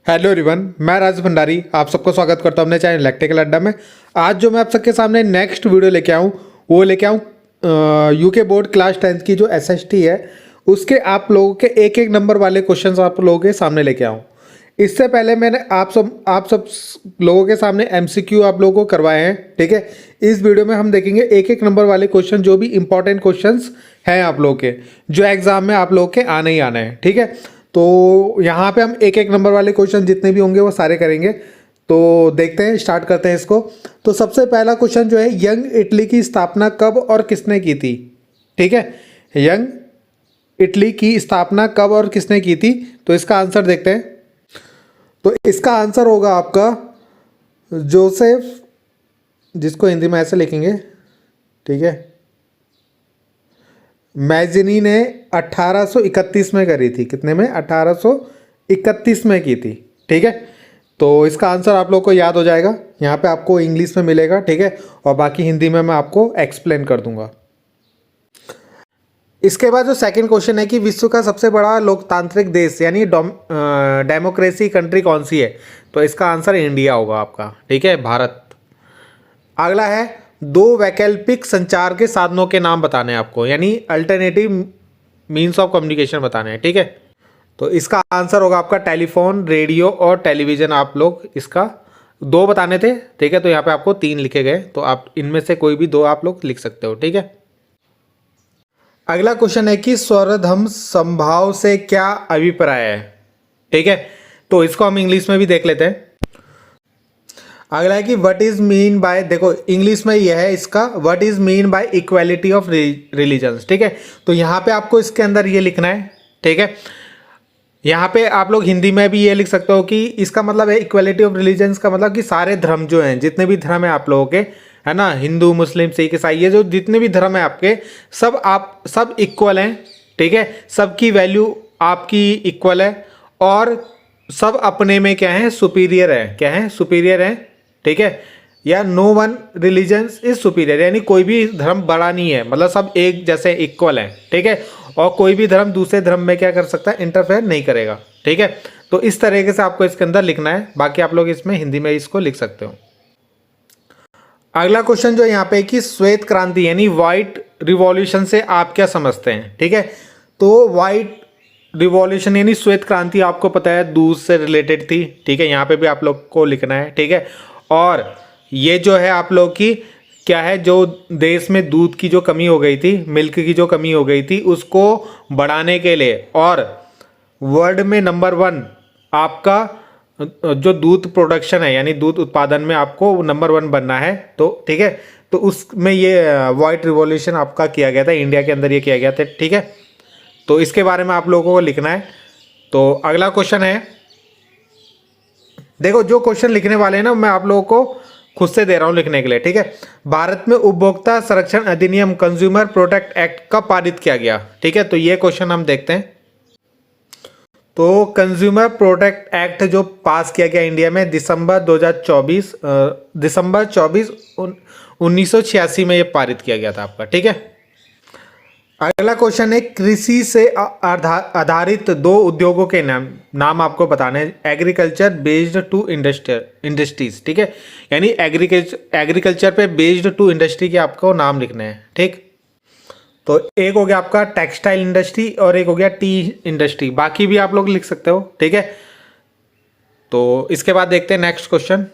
Hello everyone, मैं राज भंडारी आप सबको स्वागत करता हूं अपने चैनल इलेक्ट्रिकल अड्डा में। आज जो मैं आप सबके सामने नेक्स्ट वीडियो लेके आऊँ वो लेके आऊँ यूके बोर्ड क्लास 10th की जो एसएसटी है उसके आप लोगों के एक एक नंबर वाले क्वेश्चंस आप लोगों के सामने लेके आऊँ। इससे पहले मैंने आप सब लोगों के सामने एमसीक्यू आप लोगों को करवाए हैं, ठीक है। इस वीडियो में हम देखेंगे एक एक नंबर वाले क्वेश्चन जो भी इंपॉर्टेंट क्वेश्चंस हैं आप लोगों के, जो एग्जाम में आप लोगों के आने ही आने हैं, ठीक है। तो यहाँ पे हम एक एक नंबर वाले क्वेश्चन जितने भी होंगे वो सारे करेंगे। तो देखते हैं, स्टार्ट करते हैं इसको। तो सबसे पहला क्वेश्चन जो है, यंग इटली की स्थापना कब और किसने की थी, ठीक है। यंग इटली की स्थापना कब और किसने की थी, तो इसका आंसर देखते हैं। तो इसका आंसर होगा आपका जोसेफ, जिसको हिंदी में ऐसे लिखेंगे, ठीक है। मैजिनी ने 1831 में करी थी। कितने में? 1831 में की थी, ठीक है। तो इसका आंसर आप लोग को याद हो जाएगा, यहाँ पे आपको इंग्लिश में मिलेगा, ठीक है, और बाकी हिंदी में मैं आपको एक्सप्लेन कर दूंगा। इसके बाद जो सेकंड क्वेश्चन है कि विश्व का सबसे बड़ा लोकतांत्रिक देश यानी डेमोक्रेसी कंट्री कौन सी है, तो इसका आंसर इंडिया होगा आपका, ठीक है, भारत। अगला है, दो वैकल्पिक संचार के साधनों के नाम बताने हैं आपको, यानी अल्टरनेटिव मीन्स ऑफ कम्युनिकेशन बताने हैं, ठीक है। तो इसका आंसर होगा आपका टेलीफोन, रेडियो और टेलीविजन। आप लोग इसका दो बताने थे, ठीक है, तो यहाँ पे आपको 3 लिखे गए, तो आप इनमें से कोई भी 2 आप लोग लिख सकते हो, ठीक है। अगला क्वेश्चन है कि स्वरधर्म समभाव से क्या अभिप्राय है, ठीक है, तो इसको हम इंग्लिश में भी देख लेते हैं। अगला है कि व्हाट इज मीन बाय, देखो इंग्लिश में यह है इसका, what is mean by equality of religions, ठीक है। तो यहाँ पे आपको इसके अंदर ये लिखना है, ठीक है। यहाँ पे आप लोग हिंदी में भी ये लिख सकते हो कि इसका मतलब है इक्वालिटी ऑफ रिलीजन्स का मतलब कि सारे धर्म जो हैं, जितने भी धर्म है आप लोगों के, है ना, हिंदू मुस्लिम सिख ईसाई, ये जो जितने भी धर्म है आपके, सब इक्वल हैं, ठीक है। सबकी वैल्यू आपकी इक्वल है और सब अपने में क्या है, सुपीरियर है, क्या है, सुपीरियर है, ठीक है। या no one religions is superior, यानी कोई भी धर्म बड़ा नहीं है, मतलब सब एक जैसे इक्वल है, ठीक है। और कोई भी धर्म दूसरे धर्म में क्या कर सकता है, इंटरफेयर नहीं करेगा, ठीक है। तो इस तरीके से आपको इसके अंदर लिखना है, बाकी आप लोग इसमें हिंदी में इसको लिख सकते हो। अगला क्वेश्चन जो यहाँ पे कि श्वेत क्रांति यानी व्हाइट रिवॉल्यूशन से आप क्या समझते हैं, ठीक है। तो व्हाइट रिवॉल्यूशन यानी श्वेत क्रांति आपको पता है दूध से रिलेटेड थी, ठीक है, यहाँ पे भी आप लोग को लिखना है, ठीक है। और ये जो है आप लोग की क्या है, जो देश में दूध की जो कमी हो गई थी, मिल्क की जो कमी हो गई थी, उसको बढ़ाने के लिए और वर्ल्ड में नंबर 1 आपका जो दूध प्रोडक्शन है, यानी दूध उत्पादन में आपको नंबर 1 बनना है, तो ठीक है। तो उसमें ये व्हाइट रिवॉल्यूशन आपका किया गया था, इंडिया के अंदर ये किया गया था, ठीक है। तो इसके बारे में आप लोगों को लिखना है। तो अगला क्वेश्चन है, देखो जो क्वेश्चन लिखने वाले हैं ना, मैं आप लोगों को खुद से दे रहा हूं लिखने के लिए, ठीक है। भारत में उपभोक्ता संरक्षण अधिनियम कंज्यूमर प्रोटेक्ट एक्ट कब पारित किया गया, ठीक है, तो ये क्वेश्चन हम देखते हैं। तो कंज्यूमर प्रोटेक्ट एक्ट जो पास किया गया इंडिया में दिसंबर 24 1986 में ये पारित किया गया था आपका, ठीक है। अगला क्वेश्चन है, कृषि से आधारित 2 उद्योगों के नाम आपको बताने हैं, एग्रीकल्चर बेस्ड टू इंडस्ट्रीज, ठीक है, यानी एग्रीकल्चर पे बेस्ड टू इंडस्ट्री के आपको नाम लिखने हैं, ठीक। तो एक हो गया आपका टेक्सटाइल इंडस्ट्री और एक हो गया टी इंडस्ट्री, बाकी भी आप लोग लिख सकते हो, ठीक है। तो इसके बाद देखते हैं नेक्स्ट क्वेश्चन।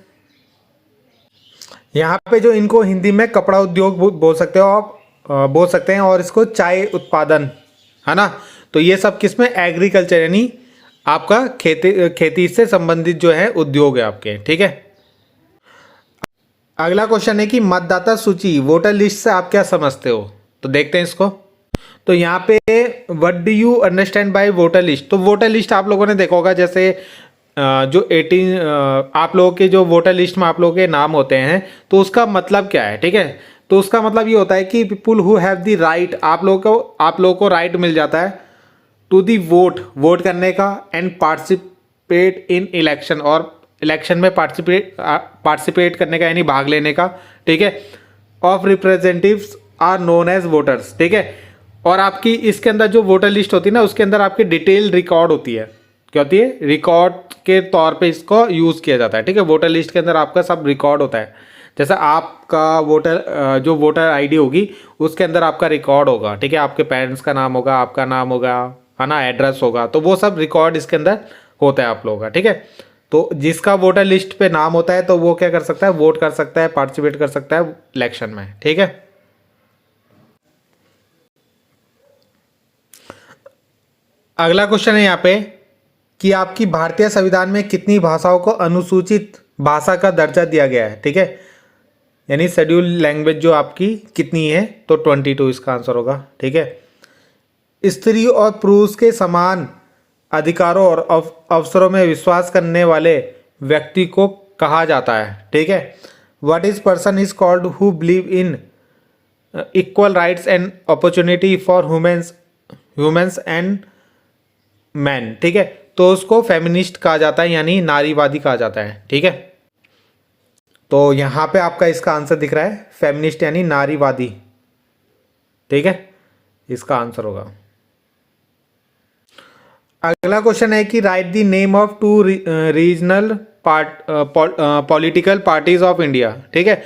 यहाँ पे जो इनको हिंदी में कपड़ा उद्योग बोल सकते हो आप, बोल सकते हैं, और इसको चाय उत्पादन, है ना। तो ये सब किसमें, एग्रीकल्चर यानी आपका खेती से संबंधित जो है उद्योग है आपके, ठीक है। अगला क्वेश्चन है कि मतदाता सूची वोटर लिस्ट से आप क्या समझते हो, तो देखते हैं इसको। तो यहाँ पे what do you understand by voter list, तो वोटर लिस्ट आप लोगों ने देखा होगा, जैसे जो 18 आप लोगों के जो वोटर लिस्ट में आप लोगों के नाम होते हैं, तो उसका मतलब क्या है, ठीक है। तो उसका मतलब ये होता है कि people who have the right, आप लोगों को राइट मिल जाता है टू दी वोट करने का, एंड पार्टिसिपेट इन इलेक्शन, और इलेक्शन में पार्टिसिपेट करने का यानी भाग लेने का, ठीक है। Of representatives are known as voters, ठीक है। और आपकी इसके अंदर जो वोटर लिस्ट होती है ना, उसके अंदर आपकी डिटेल रिकॉर्ड होती है, क्या होती है, रिकॉर्ड के तौर पे इसको यूज़ किया जाता है, ठीक है। वोटर लिस्ट के अंदर आपका सब रिकॉर्ड होता है, जैसे आपका जो वोटर आईडी होगी उसके अंदर आपका रिकॉर्ड होगा, ठीक है। आपके पेरेंट्स का नाम होगा, आपका नाम होगा, है ना, एड्रेस होगा, तो वो सब रिकॉर्ड इसके अंदर होता है आप लोगों का, ठीक है। तो जिसका वोटर लिस्ट पे नाम होता है तो वो क्या कर सकता है, वोट कर सकता है, पार्टिसिपेट कर सकता है इलेक्शन में, ठीक है। अगला क्वेश्चन है यहाँ पे कि आपकी भारतीय संविधान में कितनी भाषाओं को अनुसूचित भाषा का दर्जा दिया गया है, ठीक है। यानी शेड्यूल लैंग्वेज जो आपकी कितनी है, तो 22 इसका आंसर होगा, ठीक है। स्त्री और पुरुष के समान अधिकारों और अवसरों में विश्वास करने वाले व्यक्ति को कहा जाता है, ठीक है। What is person is called who believe in equal rights and opportunity for humans and man, ठीक है। तो उसको फेमिनिस्ट कहा जाता है, यानी नारीवादी कहा जाता है, ठीक है। तो यहाँ पे आपका इसका आंसर दिख रहा है फेमिनिस्ट यानी नारीवादी, ठीक है, इसका आंसर होगा। अगला क्वेश्चन है कि right the name of 2 regional political parties of India, ठीक है।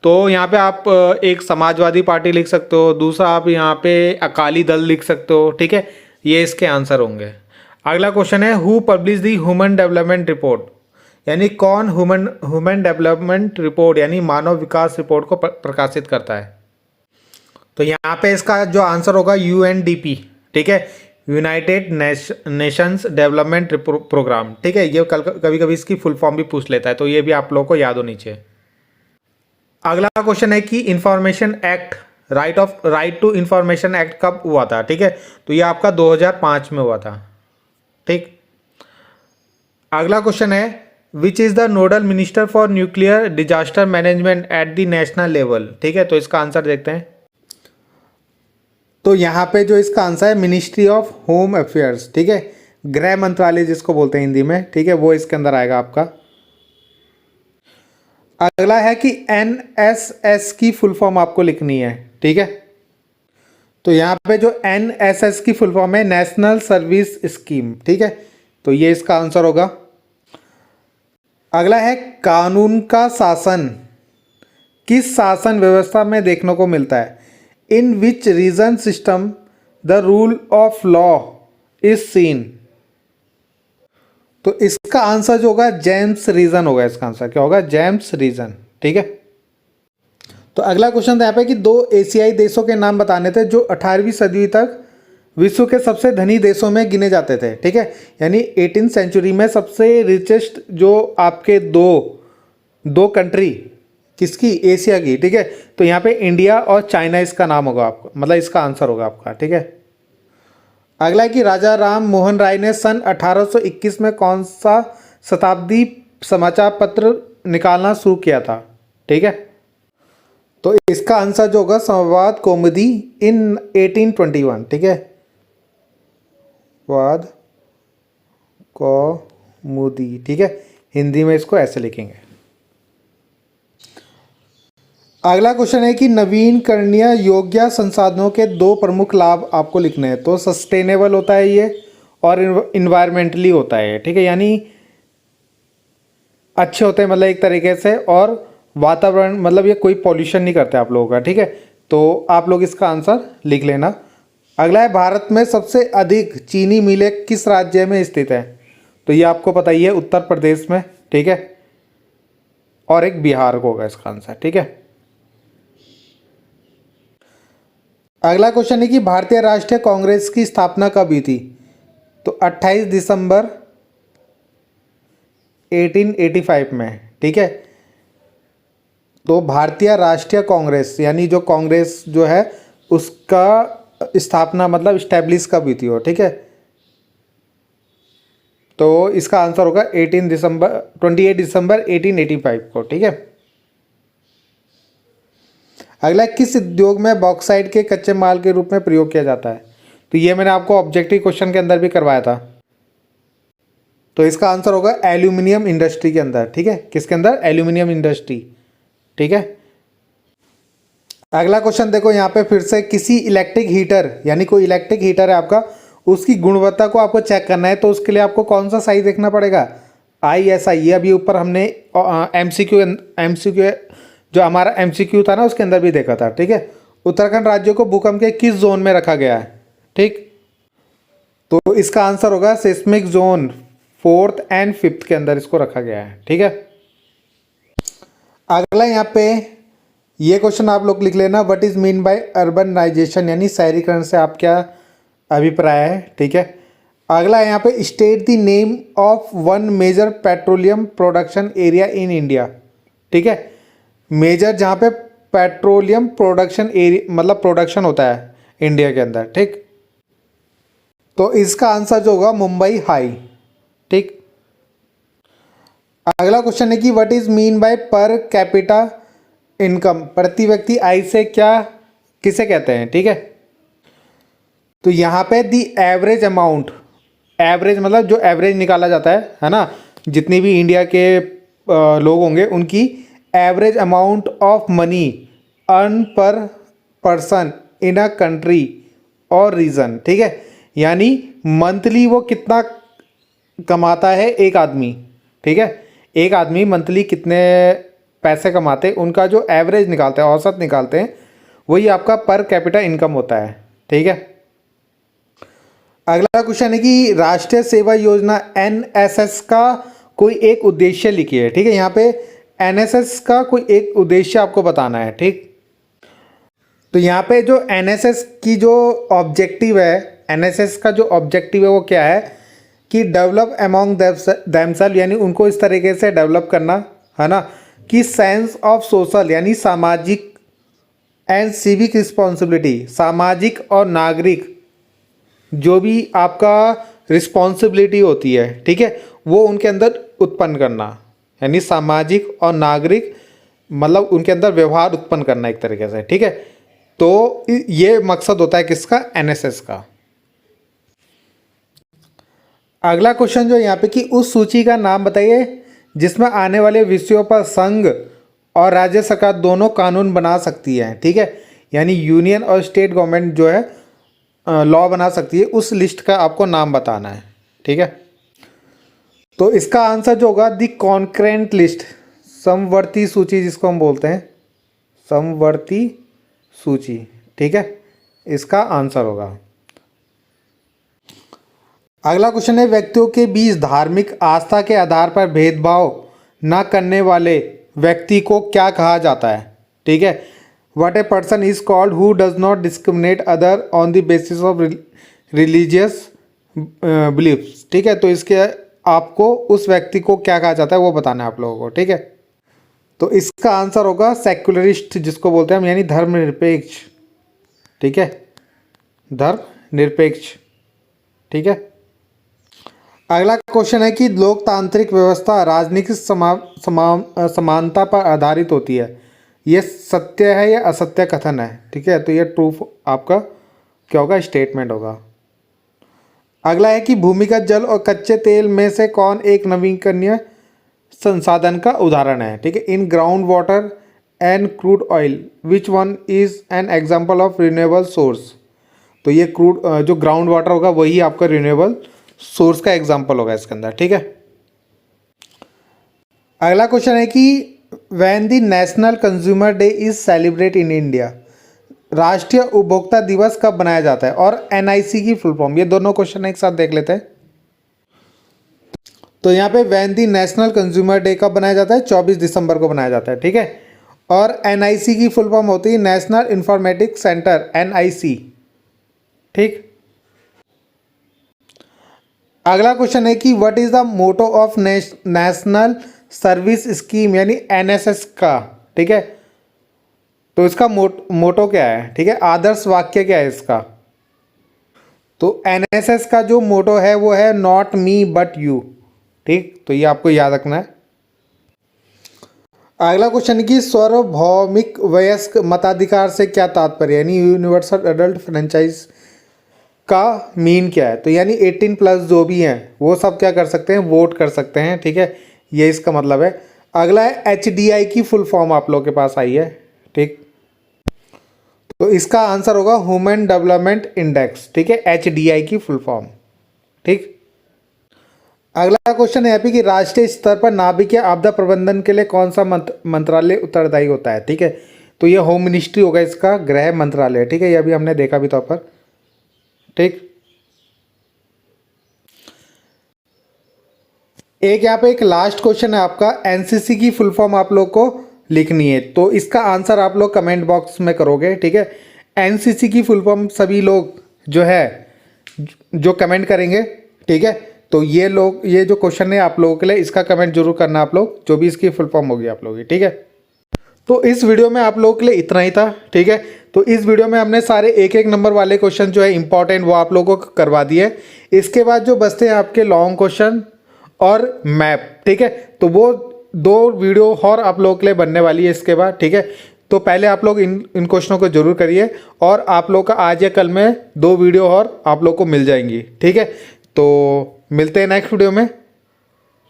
तो यहाँ पे आप एक समाजवादी पार्टी लिख सकते हो, दूसरा आप यहाँ पे अकाली दल लिख सकते हो, ठीक है। ये इसके आंसर होंगे। अगला क्वेश्चन है who publish the human development report, यानी कौन ह्यूमन डेवलपमेंट रिपोर्ट यानी मानव विकास रिपोर्ट को प्रकाशित करता है। तो यहाँ पे इसका जो आंसर होगा UNDP, ठीक है, यूनाइटेड नेशंस डेवलपमेंट प्रोग्राम, ठीक है। ये कभी कभी इसकी फुल फॉर्म भी पूछ लेता है, तो ये भी आप लोगों को याद होनी चाहिए। अगला क्वेश्चन है कि information act right to information act कब हुआ था, ठीक है। तो ये आपका 2005 में हुआ था, ठीक। अगला क्वेश्चन है which is the nodal minister for nuclear disaster management at the national level, ठीक है। तो इसका आंसर देखते हैं। तो यहाँ पे जो इसका आंसर है मिनिस्ट्री ऑफ होम अफेयर्स, ठीक है, गृह मंत्रालय जिसको बोलते हैं हिंदी में, ठीक है, वो इसके अंदर आएगा आपका। अगला है कि NSS की फुल फॉर्म आपको लिखनी है, ठीक है। तो यहाँ पे जो NSS की फुल फॉर्म है नेशनल सर्विस स्कीम, ठीक है, तो ये इसका आंसर होगा। अगला है कानून का शासन किस शासन व्यवस्था में देखने को मिलता है, in which region system the rule of law is seen. तो इसका आंसर जो होगा जेम्स रीजन होगा, इसका आंसर क्या होगा, जेम्स रीजन, ठीक है। तो अगला क्वेश्चन था यहाँ पे कि 2 एशियाई देशों के नाम बताने थे जो 18वीं सदी तक विश्व के सबसे धनी देशों में गिने जाते थे, ठीक है। यानी 18th सेंचुरी में सबसे रिचेस्ट जो आपके दो कंट्री किसकी, एशिया की, ठीक है। तो यहाँ पे इंडिया और चाइना इसका नाम होगा आपका, मतलब इसका आंसर होगा आपका, ठीक है। अगला है कि राजा राम मोहन राय ने सन 1821 में कौन सा शताब्दी समाचार पत्र निकालना शुरू किया था, ठीक है। तो इसका आंसर जो होगा संवाद कौमुदी इन 1821, ठीक है, संवाद कौमुदी, ठीक है, हिंदी में इसको ऐसे लिखेंगे। अगला क्वेश्चन है कि नवीनकरणीय योग्य संसाधनों के 2 प्रमुख लाभ आपको लिखने हैं। तो सस्टेनेबल होता है ये और इन्वायरमेंटली होता है, ठीक है, यानी अच्छे होते हैं मतलब एक तरीके से, और वातावरण मतलब ये कोई पॉल्यूशन नहीं करते आप लोगों का, ठीक है। तो आप लोग इसका आंसर लिख लेना। अगला है भारत में सबसे अधिक चीनी मिलें किस राज्य में स्थित है। तो ये आपको पता ही है, उत्तर प्रदेश में, ठीक है, और एक बिहार को होगा इसका आंसर, ठीक है। अगला क्वेश्चन है कि भारतीय राष्ट्रीय कांग्रेस की स्थापना कब हुई थी। तो 28 दिसंबर 1885 में, ठीक है। तो भारतीय राष्ट्रीय कांग्रेस यानी जो कांग्रेस जो है उसका स्थापना मतलब इस्टेब्लिश कब हुई थी वो, ठीक है। तो इसका आंसर होगा 28 दिसंबर 1885 को, ठीक है। अगला किस उद्योग में बॉक्साइट के कच्चे माल के रूप में प्रयोग किया जाता है। तो ये मैंने आपको ऑब्जेक्टिव क्वेश्चन के अंदर भी करवाया था। तो इसका आंसर होगा एल्यूमिनियम इंडस्ट्री के अंदर, ठीक है, किसके अंदर, एल्यूमिनियम इंडस्ट्री, ठीक है। अगला क्वेश्चन देखो यहाँ पे फिर से, किसी इलेक्ट्रिक हीटर यानी कोई इलेक्ट्रिक हीटर है आपका, उसकी गुणवत्ता को आपको चेक करना है, तो उसके लिए आपको कौन सा साइज देखना पड़ेगा, ISI, ये अभी ऊपर हमने एमसीक्यू जो हमारा एमसीक्यू था ना उसके अंदर भी देखा था, ठीक है। उत्तराखंड राज्य को भूकंप के किस जोन में रखा गया है, ठीक। तो इसका आंसर होगा seismic zone 4th and 5th के अंदर इसको रखा गया है, ठीक है। अगला यहाँ पे ये क्वेश्चन आप लोग लिख लेना, what is mean by urbanisation, यानी शहरीकरण से आप क्या अभिप्राय है, ठीक है। अगला यहाँ पे state the name of one major petroleum production area in India, ठीक है। मेजर जहाँ पे पेट्रोलियम प्रोडक्शन एरिया मतलब प्रोडक्शन होता है इंडिया के अंदर, ठीक। तो इसका आंसर जो होगा मुंबई हाई, ठीक। अगला क्वेश्चन है कि what is mean bye per capita income, प्रति व्यक्ति आय से क्या किसे कहते हैं, ठीक है। तो यहाँ पे दी एवरेज अमाउंट, एवरेज मतलब जो एवरेज निकाला जाता है ना, जितनी भी इंडिया के लोग होंगे उनकी average amount of money earn पर पर्सन इन अ कंट्री और रीजन, ठीक है। यानी मंथली वो कितना कमाता है एक आदमी, ठीक है। एक आदमी मंथली कितने पैसे कमाते, उनका जो एवरेज निकालते हैं, औसत निकालते हैं, वही आपका पर कैपिटा इनकम होता है, ठीक है। अगला क्वेश्चन है कि राष्ट्रीय सेवा योजना NSS का कोई एक उद्देश्य लिखिए, ठीक है। यहाँ पे NSS का कोई एक उद्देश्य आपको बताना है, ठीक। तो यहाँ पे जो NSS की जो ऑब्जेक्टिव है, NSS का जो ऑब्जेक्टिव है वो क्या है कि डेवलप अमॉन्ग देमसेल्फ, यानी उनको इस तरीके से डेवलप करना है ना कि सेंस ऑफ सोशल यानी सामाजिक एंड सिविक रिस्पॉन्सिबिलिटी, सामाजिक और नागरिक जो भी आपका रिस्पॉन्सिबिलिटी होती है, ठीक है, वो उनके अंदर उत्पन्न करना, यानी सामाजिक और नागरिक मतलब उनके अंदर व्यवहार उत्पन्न करना एक तरीके से, ठीक है। तो ये मकसद होता है किसका, NSS का। अगला क्वेश्चन जो यहाँ पे कि उस सूची का नाम बताइए जिसमें आने वाले विषयों पर संघ और राज्य सरकार दोनों कानून बना सकती है, ठीक है। यानी यूनियन और स्टेट गवर्नमेंट जो है लॉ बना सकती है, उस लिस्ट का आपको नाम बताना है, ठीक है। तो इसका आंसर जो होगा दी कॉन्करेंट लिस्ट, समवर्ती सूची जिसको हम बोलते हैं, समवर्ती सूची, ठीक है, इसका आंसर होगा। अगला क्वेश्चन है व्यक्तियों के बीच धार्मिक आस्था के आधार पर भेदभाव न करने वाले व्यक्ति को क्या कहा जाता है, ठीक है। What a person is called who does not discriminate other on the basis of religious beliefs, ठीक है। तो इसके आपको उस व्यक्ति को क्या कहा जाता है वो बताना है आप लोगों को, ठीक है। तो इसका आंसर होगा सेक्युलरिस्ट जिसको बोलते हैं हम, यानी धर्मनिरपेक्ष, ठीक है, धर्मनिरपेक्ष, ठीक है। अगला क्वेश्चन है कि लोकतांत्रिक व्यवस्था राजनीतिक समानता पर आधारित होती है, ये सत्य है या असत्य कथन है, ठीक है। तो ये ट्रूफ आपका क्या होगा, स्टेटमेंट होगा। अगला है कि भूमिगत जल और कच्चे तेल में से कौन एक नवीकरणीय संसाधन का उदाहरण है, ठीक है। In ground water and crude oil which one is an example of renewable source. तो ये क्रूड जो ग्राउंड वाटर होगा वही आपका रिन्यूएबल सोर्स का एग्जाम्पल होगा इसके अंदर, ठीक है। अगला क्वेश्चन है कि when the national consumer day is celebrate in India, राष्ट्रीय उपभोक्ता दिवस कब बनाया जाता है, और NIC की फुल फॉर्म, ये दोनों क्वेश्चन एक साथ देख लेते हैं। तो यहाँ पे when the national consumer day कब बनाया जाता है, 24 दिसंबर को बनाया जाता है, ठीक है। और NIC की फुल फॉर्म होती है नेशनल इंफॉर्मेटिक्स सेंटर, NIC, ठीक। अगला क्वेश्चन है कि what is the motto of national service scheme, यानी NSS का, ठीक है। तो इसका मोटो क्या है, ठीक है, आदर्श वाक्य क्या है इसका। तो NSS का जो मोटो है वो है नॉट मी बट यू, ठीक। तो ये आपको याद रखना है। अगला क्वेश्चन कि सार्वभौमिक वयस्क मताधिकार से क्या तात्पर्य, यानी यूनिवर्सल एडल्ट फ्रेंचाइज का मीन क्या है। तो यानी 18+ जो भी हैं वो सब क्या कर सकते हैं, वोट कर सकते हैं, ठीक है, ये इसका मतलब है। अगला है HDI की फुल फॉर्म आप लोग के पास आई है, ठीक। तो इसका आंसर होगा ह्यूमन डेवलपमेंट इंडेक्स, ठीक है, HDI की फुल फॉर्म, ठीक। अगला क्वेश्चन है यहाँ पे कि राष्ट्रीय स्तर पर नाभिकीय आपदा प्रबंधन के लिए कौन सा मंत्रालय उत्तरदायी होता है, ठीक है। तो ये होम मिनिस्ट्री होगा, इसका गृह मंत्रालय, ठीक है। ये अभी हमने देखा भी था पर, ठीक। एक यहाँ पे एक लास्ट क्वेश्चन है आपका, एनसीसी की फुल फॉर्म आप लोग को लिखनी है, तो इसका आंसर आप लोग कमेंट बॉक्स में करोगे, ठीक है। एनसीसी की फुल फॉर्म सभी लोग जो है जो कमेंट करेंगे, ठीक है। तो ये जो क्वेश्चन है आप लोगों के लिए, इसका कमेंट जरूर करना आप लोग, जो भी इसकी फुल फॉर्म होगी आप लोगों की, ठीक है। तो इस वीडियो में आप लोगों के लिए इतना ही था, ठीक है। तो इस वीडियो में हमने सारे एक एक नंबर वाले क्वेश्चन जो है इंपॉर्टेंट वो आप लोगों को करवा दिए। इसके बाद जो बचते हैं आपके लॉन्ग क्वेश्चन और मैप, ठीक है। तो वो 2 वीडियो और आप लोगों के लिए बनने वाली है इसके बाद, ठीक है। तो पहले आप लोग इन क्वेश्चनों को जरूर करिए, और आप लोग का आज या कल में 2 वीडियो और आप लोग को मिल जाएंगी, ठीक है। तो मिलते हैं नेक्स्ट वीडियो में।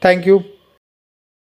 Thank you.